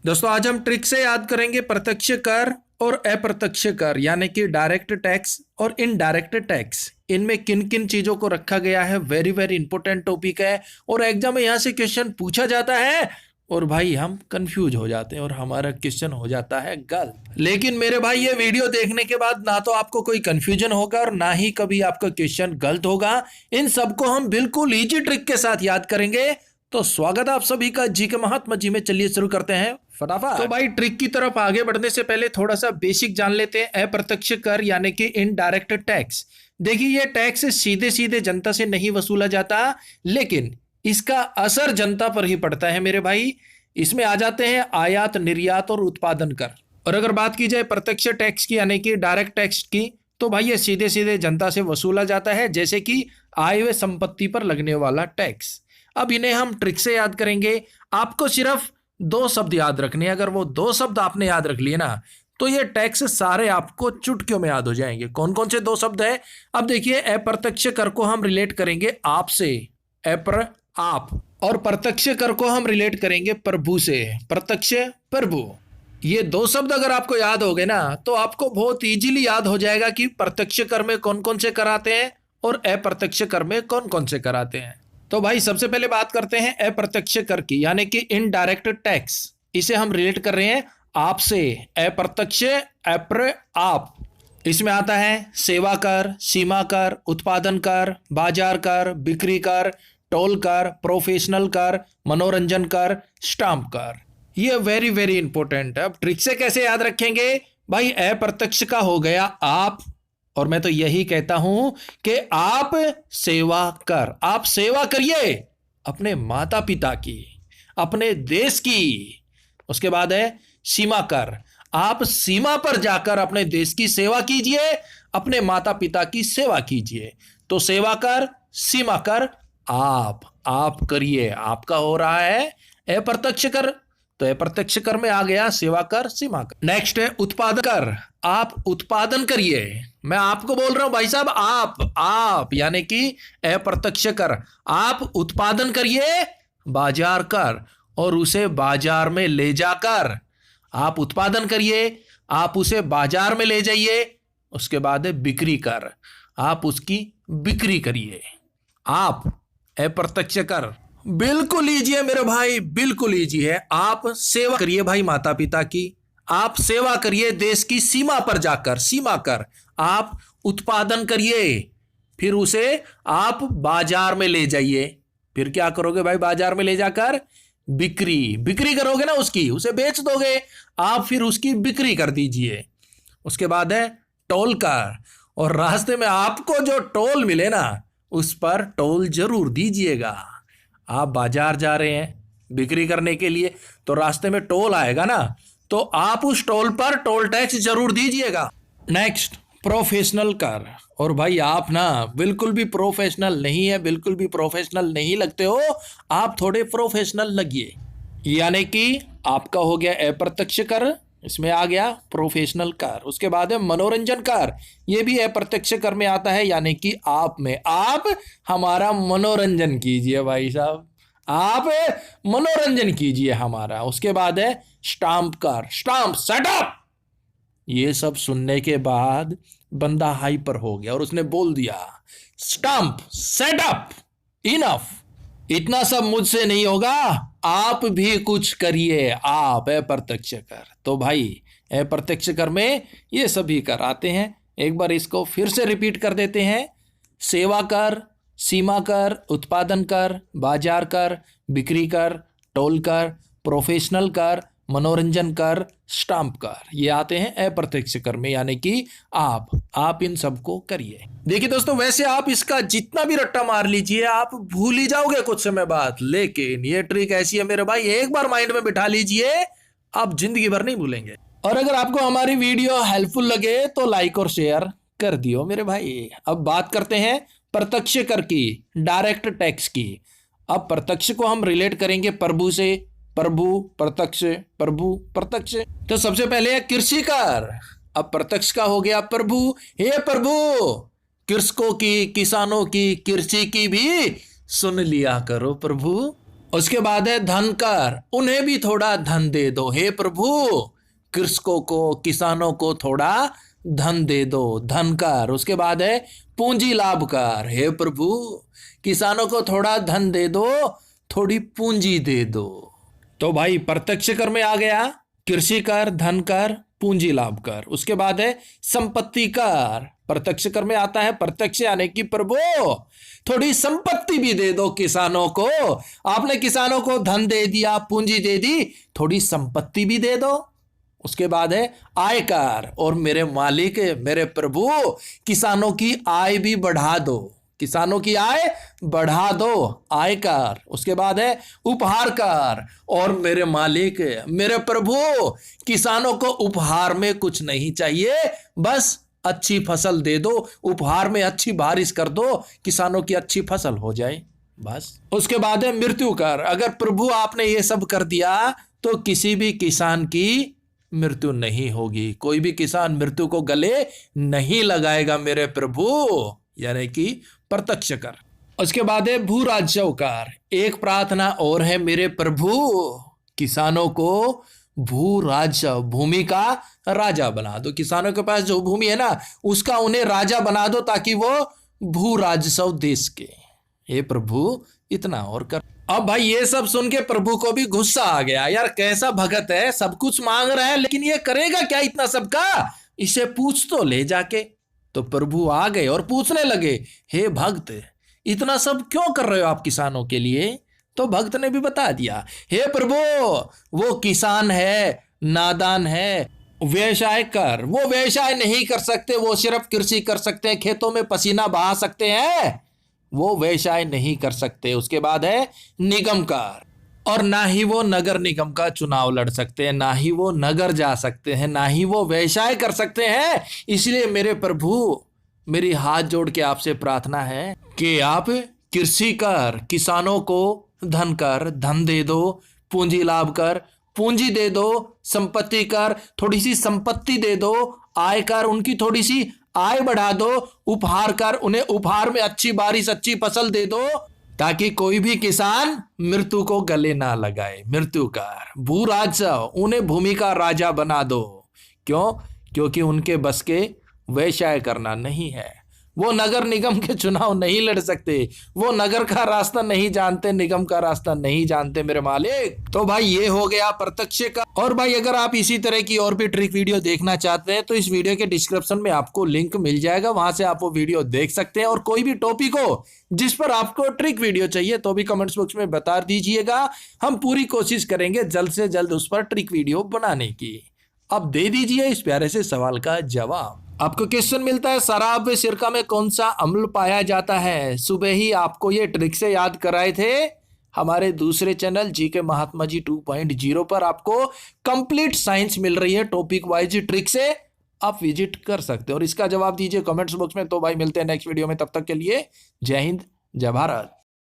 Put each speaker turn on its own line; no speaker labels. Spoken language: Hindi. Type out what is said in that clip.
दोस्तों आज हम ट्रिक से याद करेंगे प्रत्यक्ष कर और अप्रत्यक्ष कर यानी कि डायरेक्ट टैक्स और इनडायरेक्ट टैक्स। इनमें किन किन चीजों को रखा गया है। वेरी वेरी इंपॉर्टेंट टॉपिक है और एग्जाम में यहाँ से क्वेश्चन पूछा जाता है और भाई हम कंफ्यूज हो जाते हैं और हमारा क्वेश्चन हो जाता है गलत। लेकिन मेरे भाई ये वीडियो देखने के बाद ना तो आपको कोई कंफ्यूजन होगा और ना ही कभी आपका क्वेश्चन गलत होगा। इन सबको हम बिल्कुल इजी ट्रिक के साथ याद करेंगे। तो स्वागत है आप सभी का जी के महात्मा जी में। चलिए शुरू करते हैं फटाफट। तो भाई ट्रिक की तरफ आगे बढ़ने से पहले थोड़ा सा बेसिक जान लेते हैं। अप्रत्यक्ष कर यानी कि इनडायरेक्ट टैक्स। देखिए ये टैक्स सीधे सीधे जनता से नहीं वसूला जाता, लेकिन इसका असर जनता पर ही पड़ता है मेरे भाई। इसमें आ जाते हैं आयात, निर्यात और उत्पादन कर। और अगर बात की जाए प्रत्यक्ष टैक्स की यानी कि डायरेक्ट टैक्स की, तो भाई ये सीधे सीधे जनता से वसूला जाता है, जैसे कि आय व संपत्ति पर लगने वाला टैक्स। अब इन्हें हम ट्रिक से याद करेंगे। आपको सिर्फ दो शब्द याद रखने हैं। अगर वो दो शब्द आपने याद रख लिए ना, तो ये टैक्स सारे आपको चुटकियों में याद हो जाएंगे। कौन कौन से दो शब्द है? अब देखिए, अप्रत्यक्ष कर को हम रिलेट करेंगे आप से, अप्र आप, और प्रत्यक्ष कर को हम रिलेट करेंगे प्रभु से, प्रत्यक्ष प्रभु। ये दो शब्द अगर आपको याद हो गए ना, तो आपको बहुत इजीली याद हो जाएगा कि प्रत्यक्ष कर में कौन कौन से कर आते हैं और अप्रत्यक्ष कर में कौन कौन से कर आते हैं। तो भाई सबसे पहले बात करते हैं अप्रत्यक्ष कर की यानी कि इनडायरेक्ट टैक्स। इसे हम रिलेट कर रहे हैं आपसे, अप्रत्यक्ष अप्र आप। इसमें आता है सेवा कर, सीमा कर, उत्पादन कर, बाजार कर, बिक्री कर, टोल कर, प्रोफेशनल कर, मनोरंजन कर, स्टाम्प कर। ये वेरी वेरी इंपॉर्टेंट है। अब ट्रिक से कैसे याद रखेंगे भाई? अप्रत्यक्ष का हो गया आप, और मैं तो यही कहता हूं कि आप सेवा कर, आप सेवा करिए अपने माता पिता की, अपने देश की। उसके बाद है सीमा कर, आप सीमा पर जाकर अपने देश की सेवा कीजिए, अपने माता पिता की सेवा कीजिए। तो सेवा कर, सीमा कर, आप करिए, आपका हो रहा है अप्रत्यक्ष कर। तो अप्रत्यक्ष कर में आ गया सेवा कर, सीमा कर। नेक्स्ट है उत्पादन कर, आप उत्पादन करिए। मैं आपको बोल रहा हूं भाई साहब, आप यानी कि अप्रत्यक्ष कर, आप उत्पादन करिए। बाजार कर, और उसे बाजार में ले जाकर, आप उत्पादन करिए, आप उसे बाजार में ले जाइए। उसके बाद है बिक्री कर, आप उसकी बिक्री करिए। आप अप्रत्यक्ष कर बिल्कुल इजी है मेरे भाई, बिल्कुल इजी है। आप सेवा करिए भाई माता पिता की, आप सेवा करिए देश की सीमा पर जाकर, सीमा कर। आप उत्पादन करिए, फिर उसे आप बाजार में ले जाइए। फिर क्या करोगे भाई? बाजार में ले जाकर बिक्री करोगे ना उसकी, उसे बेच दोगे आप, फिर उसकी बिक्री कर दीजिए। उसके बाद है टोल कर, और रास्ते में आपको जो टोल मिले ना, उस पर टोल जरूर दीजिएगा। आप बाजार जा रहे हैं बिक्री करने के लिए, तो रास्ते में टोल आएगा ना, तो आप उस टोल पर टोल टैक्स जरूर दीजिएगा। नेक्स्ट प्रोफेशनल कर, और भाई आप ना बिल्कुल भी प्रोफेशनल नहीं है, बिल्कुल भी प्रोफेशनल नहीं लगते हो, आप थोड़े प्रोफेशनल लगिए। यानी कि आपका हो गया अप्रत्यक्ष कर, इसमें आ गया प्रोफेशनल कर। उसके बाद है मनोरंजन कर, ये भी अप्रत्यक्ष कर में आता है, यानी कि आप में, आप हमारा मनोरंजन कीजिए भाई साहब, आप मनोरंजन कीजिए हमारा। उसके बाद है स्टाम्प कर, स्टाम्प सेटअप। ये सब सुनने के बाद बंदा हाइपर हो गया और उसने बोल दिया स्टाम्प सेटअप, इनफ, इतना सब मुझसे नहीं होगा, आप भी कुछ करिए, आप अप्रत्यक्ष कर। तो भाई अप्रत्यक्ष कर में ये सभी कर आते हैं। एक बार इसको फिर से रिपीट कर देते हैं। सेवा कर, सीमा कर, उत्पादन कर, बाजार कर, बिक्री कर, टोल कर, प्रोफेशनल कर, मनोरंजन कर, स्टाम्प कर। ये आते हैं अप्रत्यक्ष कर में, यानी कि आप इन सबको करिए। देखिए दोस्तों, वैसे आप इसका जितना भी रट्टा मार लीजिए, आप भूल ही जाओगे कुछ समय बाद, लेकिन ये ट्रिक ऐसी है मेरे भाई, एक बार माइंड में बिठा लीजिए, आप जिंदगी भर नहीं भूलेंगे। और अगर आपको हमारी वीडियो हेल्पफुल लगे तो लाइक और शेयर कर दियो मेरे भाई। अब बात करते हैं प्रत्यक्ष कर की, डायरेक्ट टैक्स की। अब प्रत्यक्ष को हम रिलेट करेंगे प्रभु से, प्रभु प्रत्यक्ष, प्रभु प्रत्यक्ष। तो सबसे पहले है कृषि कर। अब प्रत्यक्ष का हो गया प्रभु, हे प्रभु कृषकों की, किसानों की, कृषि की भी सुन लिया करो प्रभु। उसके बाद है धनकर, उन्हें भी थोड़ा धन दे दो। हे प्रभु, कृषकों को, किसानों को थोड़ा धन दे दो, धनकर। उसके बाद है पूंजी लाभकार, हे प्रभु, किसानों को थोड़ा धन दे दो, थोड़ी पूंजी दे दो। तो भाई प्रत्यक्ष कर में आ गया कृषि कर, धन कर, पूंजी लाभ कर। उसके बाद है संपत्ति कर, प्रत्यक्ष कर में आता है प्रत्यक्ष यानी कि प्रभु थोड़ी संपत्ति भी दे दो किसानों को। आपने किसानों को धन दे दिया, पूंजी दे दी, थोड़ी संपत्ति भी दे दो। उसके बाद है आयकर, और मेरे मालिक, मेरे प्रभु, किसानों की आय भी बढ़ा दो, किसानों की आय बढ़ा दो, आयकर। उसके बाद है उपहार कर, और मेरे मालिक, मेरे प्रभु, किसानों को उपहार में कुछ नहीं चाहिए, बस अच्छी फसल दे दो, उपहार में अच्छी बारिश कर दो, किसानों की अच्छी फसल हो जाए, बस। उसके बाद है मृत्यु कर, अगर प्रभु आपने ये सब कर दिया तो किसी भी किसान की मृत्यु नहीं होगी, कोई भी किसान मृत्यु को गले नहीं लगाएगा मेरे प्रभु, यानी कि प्रत्यक्ष कर। उसके बाद है भू राज्यकार, एक प्रार्थना और है मेरे प्रभु, किसानों को भू राज्य, भूमि का राजा बना दो। किसानों के पास जो भूमि है ना, उसका उन्हें राजा बना दो, ताकि वो भू राजस्व देश के। हे प्रभु, इतना और कर। अब भाई ये सब सुन के प्रभु को भी गुस्सा आ गया, यार कैसा भगत है, सब कुछ मांग रहा है लेकिन ये करेगा क्या इतना सबका, इसे पूछ तो ले जाके। तो प्रभु आ गए और पूछने लगे, हे भक्त, इतना सब क्यों कर रहे हो आप किसानों के लिए? तो भक्त ने भी बता दिया, हे प्रभु, वो किसान है, नादान है, व्यवसाय कर, वो व्यवसाय नहीं कर सकते, वो सिर्फ कृषि कर सकते हैं, खेतों में पसीना बहा सकते हैं, वो व्यवसाय नहीं कर सकते। उसके बाद है निगमकार, और ना ही वो नगर निगम का चुनाव लड़ सकते हैं, ना ही वो नगर जा सकते हैं, ना ही वो व्यवसाय कर सकते हैं। इसलिए मेरे प्रभु, मेरी हाथ जोड़ के आपसे प्रार्थना है कि आप कृषि कर, किसानों को धन कर, धन दे दो, पूंजी लाभ कर, पूंजी दे दो, संपत्ति कर, थोड़ी सी संपत्ति दे दो, आय कर, उनकी थोड़ी सी आय बढ़ा दो, उपहार कर, उन्हें उपहार में अच्छी बारिश, अच्छी फसल दे दो, ताकि कोई भी किसान मृत्यु को गले ना लगाए। मृत्युकार, भू राजा, उन्हें भूमि का राजा बना दो। क्यों? क्योंकि उनके बस के व्यवसाय करना नहीं है, वो नगर निगम के चुनाव नहीं लड़ सकते, वो नगर का रास्ता नहीं जानते, निगम का रास्ता नहीं जानते मेरे मालिक। तो भाई ये हो गया प्रत्यक्ष का। और भाई अगर आप इसी तरह की और भी ट्रिक वीडियो देखना चाहते हैं तो इस वीडियो के डिस्क्रिप्शन में आपको लिंक मिल जाएगा, वहां से आप वो वीडियो देख सकते हैं। और कोई भी टॉपिक हो जिस पर आपको ट्रिक वीडियो चाहिए तो भी कमेंट्स बॉक्स में बता दीजिएगा, हम पूरी कोशिश करेंगे जल्द से जल्द उस पर ट्रिक वीडियो बनाने की। अब दे दीजिए इस प्यारे से सवाल का जवाब। आपको क्वेश्चन मिलता है, शराब व सिरका में कौन सा अम्ल पाया जाता है? सुबह ही आपको ये ट्रिक से याद कराए थे हमारे दूसरे चैनल जीके महात्मा जी 2.0 पर। आपको कंप्लीट साइंस मिल रही है टॉपिक वाइज ट्रिक से, आप विजिट कर सकते हो और इसका जवाब दीजिए कमेंट्स बॉक्स में। तो भाई मिलते हैं नेक्स्ट वीडियो में, तब तक के लिए जय हिंद, जय भारत।